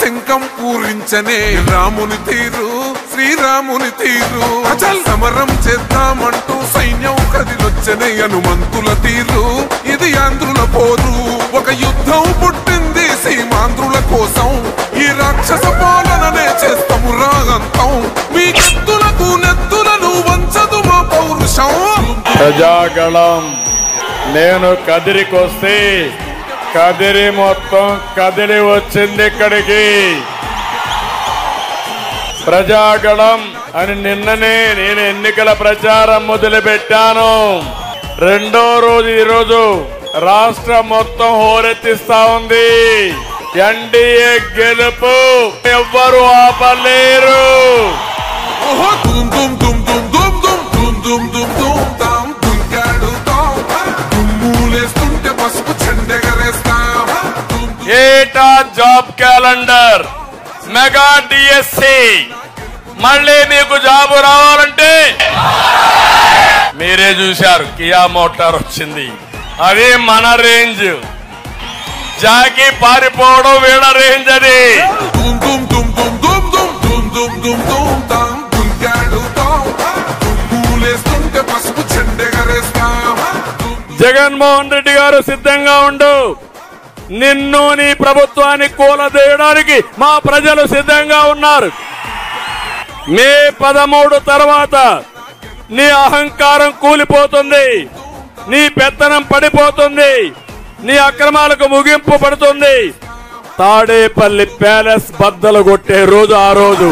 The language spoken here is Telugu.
శంఖం పూరించనే రాముని తీరు శ్రీరాముని తీరు అచల్ సమరం చేద్దామంటూ సైన్యం కదిలొచ్చనే హనుమంతుల తీరు ఇది ఆంధ్రుల పోరు ఒక యుద్ధం పుట్టింది సీమాంధ్రుల కోసం ఈ రాక్షస పాలననే చేస్తాము రాగంతం మీ కత్తులకు నెత్తులను వంచదు మా పౌరుషం ప్రజాగళం నేను కదిరికొస్తే కదిరి మొత్తం కదిలి వచ్చింది ఇక్కడికి ప్రజాగళం అని నిన్ననే నేను ఎన్నికల ప్రచారం మొదలుపెట్టాను రెండో రోజు ఈరోజు రాష్ట్రం మొత్తం హోరెత్తిస్తా ఉంది ఎన్డీఏ గెలుపు ఎవ్వరు ఆపలేరు ఏటా జాబ్ క్యాలెండర్ మెగా డిఎస్సి మళ్ళీ మీకు జాబ్ రావాలంటే మీరే చూశారు కియా మోటార్ వచ్చింది అది మన రేంజ్ జాకి పారిపోవడం వీళ్ళ రేంజ్ అది జగన్మోహన్ రెడ్డి గారు సిద్ధంగా ఉండు నిన్ను నీ ప్రభుత్వాన్ని కూలదేయడానికి మా ప్రజలు సిద్ధంగా ఉన్నారు మే 13 తర్వాత నీ అహంకారం కూలిపోతుంది నీ పెత్తనం పడిపోతుంది నీ అక్రమాలకు ముగింపు పడుతుంది తాడేపల్లి ప్యాలెస్ బద్దలు కొట్టే రోజు ఆ రోజు